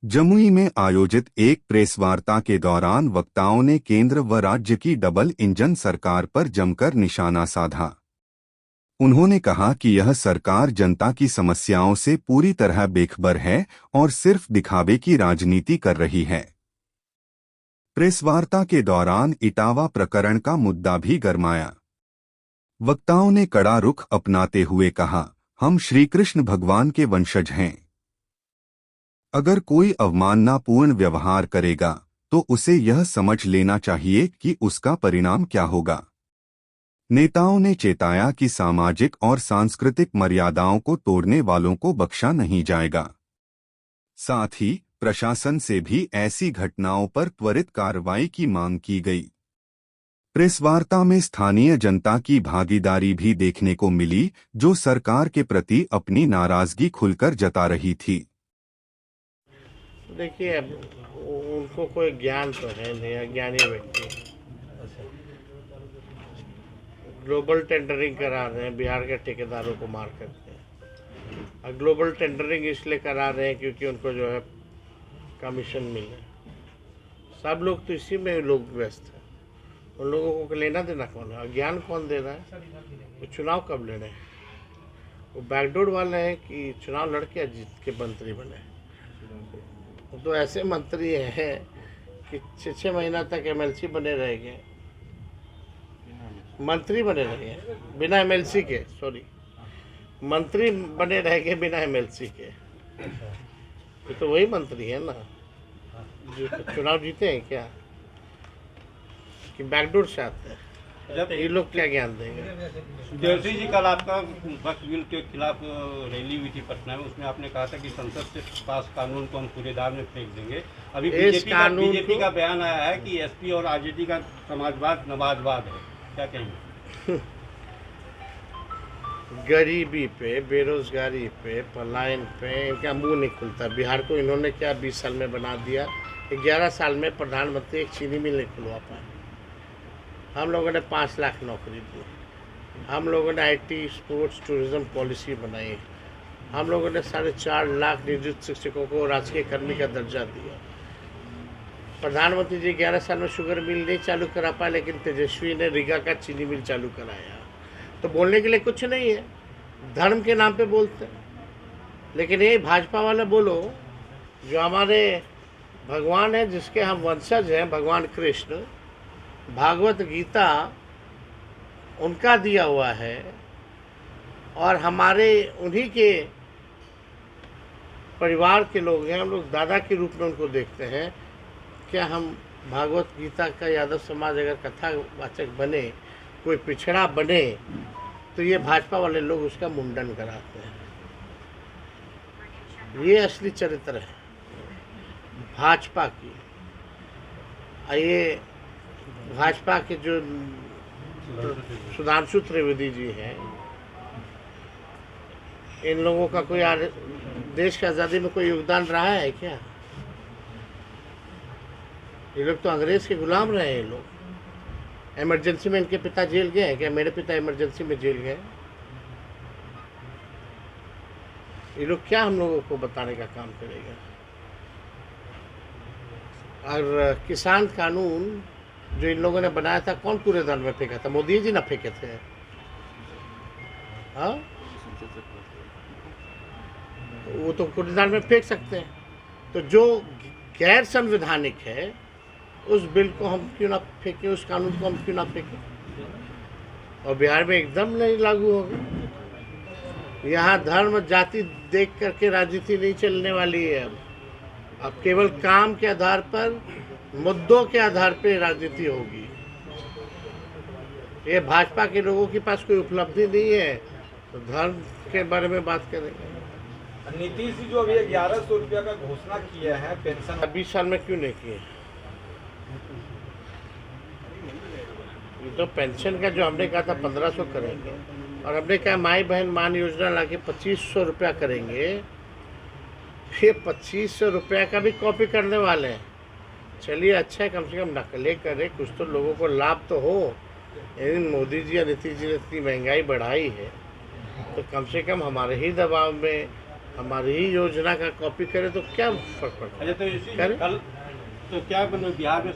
जमुई में आयोजित एक प्रेस वार्ता के दौरान वक्ताओं ने केंद्र व राज्य की डबल इंजन सरकार पर जमकर निशाना साधा। उन्होंने कहा कि यह सरकार जनता की समस्याओं से पूरी तरह बेखबर है और सिर्फ दिखावे की राजनीति कर रही है। प्रेस वार्ता के दौरान इटावा प्रकरण का मुद्दा भी गरमाया। वक्ताओं ने कड़ा रुख अपनाते हुए कहा, हम श्रीकृष्ण भगवान के वंशज हैं। अगर कोई अवमाननापूर्ण व्यवहार करेगा तो उसे यह समझ लेना चाहिए कि उसका परिणाम क्या होगा। नेताओं ने चेताया कि सामाजिक और सांस्कृतिक मर्यादाओं को तोड़ने वालों को बख्शा नहीं जाएगा। साथ ही प्रशासन से भी ऐसी घटनाओं पर त्वरित कार्रवाई की मांग की गई। प्रेस वार्ता में स्थानीय जनता की भागीदारी भी देखने को मिली, जो सरकार के प्रति अपनी नाराजगी खुलकर जता रही थी। देखिए, अब उनको कोई ज्ञान तो है नहीं, अज्ञानी व्यक्ति ग्लोबल टेंडरिंग करा रहे हैं बिहार के ठेकेदारों को मार करके। और ग्लोबल टेंडरिंग इसलिए करा रहे हैं क्योंकि उनको जो है कमीशन मिले। सब लोग तो इसी में लोग व्यस्त हैं। उन लोगों को लेना देना कौन है? अज्ञान कौन दे रहा है? वो चुनाव कब लड़े हैं? वो बैकडोर वाले हैं कि चुनाव लड़के जीत के मंत्री बने। वो तो ऐसे मंत्री हैं कि 6-6 महीना तक एमएलसी बने रहेंगे, मंत्री बने रहेंगे बिना एमएलसी के, सॉरी, मंत्री बने रहेंगे बिना एमएलसी के। ये तो वही मंत्री है ना जो चुनाव जीते हैं क्या, कि बैकडोर से आते हैं? जब ये लोग क्या ज्ञान देंगे? देवसी जी, कल आपका वक्फ बिल के खिलाफ रैली हुई थी पटना में, उसमें आपने कहा था कि संसद से पास कानून को हम कूड़ेदान में फेंक देंगे। अभी बीजेपी का बयान आया है कि एसपी और आरजेडी का समाजवाद नवाजवाद है, क्या कहेंगे? गरीबी पे, बेरोजगारी पे, पलायन पे इनका मुंह नहीं खुलता। बिहार को इन्होंने क्या 20 साल में बना दिया? 11 साल में प्रधानमंत्री एक चीनी मिल नहीं खुलवा पाए। हम लोगों ने 5 लाख नौकरी दी। हम लोगों ने आईटी, स्पोर्ट्स, टूरिज्म पॉलिसी बनाई। हम लोगों ने 4.5 लाख नियोजित शिक्षकों को राजकीय कर्मी का दर्जा दिया। प्रधानमंत्री जी 11 साल में शुगर मिल नहीं चालू करा पाए, लेकिन तेजस्वी ने रीगा का चीनी मिल चालू कराया। तो बोलने के लिए कुछ नहीं है, धर्म के नाम पे बोलते हैं। लेकिन ये भाजपा वाले बोलो, जो हमारे भगवान है, जिसके हम वंशज हैं, भगवान कृष्ण, भागवत गीता उनका दिया हुआ है और हमारे उन्हीं के परिवार के लोग हैं, हम लोग दादा के रूप में उनको देखते हैं। क्या हम भागवत गीता का यादव समाज अगर कथावाचक बने, कोई पिछड़ा बने, तो ये भाजपा वाले लोग उसका मुंडन कराते हैं। ये असली चरित्र है भाजपा की। ये भाजपा के जो सुधांशु त्रिवेदी जी हैं, इन लोगों का कोई देश की आज़ादी में कोई योगदान रहा है क्या? ये लोग तो अंग्रेज के गुलाम रहे हैं। ये लोग इमरजेंसी में, इनके पिता जेल गए हैं क्या? मेरे पिता इमरजेंसी में जेल गए। ये लोग क्या हम लोगों को बताने का काम करेगा? और किसान कानून जो इन लोगों ने बनाया था, कौन कूड़ेदान में फेंका था? मोदी जी ना फेंके थे? हाँ, वो तो कूड़ेदान में फेंक सकते हैं। तो जो गैर संवैधानिक है, उस बिल को हम क्यों ना फेंकें, उस कानून को हम क्यों ना फेंकें? और बिहार में एकदम नहीं लागू होगा। यहाँ धर्म जाति देख करके राजनीति नहीं चलने वाली है। अब केवल काम के आधार पर, मुद्दों के आधार पर राजनीति होगी। ये भाजपा के लोगों के पास कोई उपलब्धि नहीं है तो धर्म के बारे में बात करेंगे। नीतीश जी जो अभी 1100 रुपया का घोषणा किया है पेंशन, 20 साल में क्यों नहीं किए? ये तो पेंशन का जो हमने कहा था 1500 करेंगे, और हमने कहा माई बहन मान योजना लाके 2500 रुपया करेंगे। फिर 2500 रुपया का भी कॉपी करने वाले हैं। चलिए अच्छा है, कम से कम नकलें करें, कुछ तो लोगों को लाभ तो हो। लेकिन मोदी जी या नीतीश जी ने इतनी महंगाई बढ़ाई है, तो कम से कम हमारे ही दबाव में हमारी ही योजना का कॉपी करे तो क्या फर्क पड़ता है? अच्छा, तो इसी करें। कल तो क्या बिहार में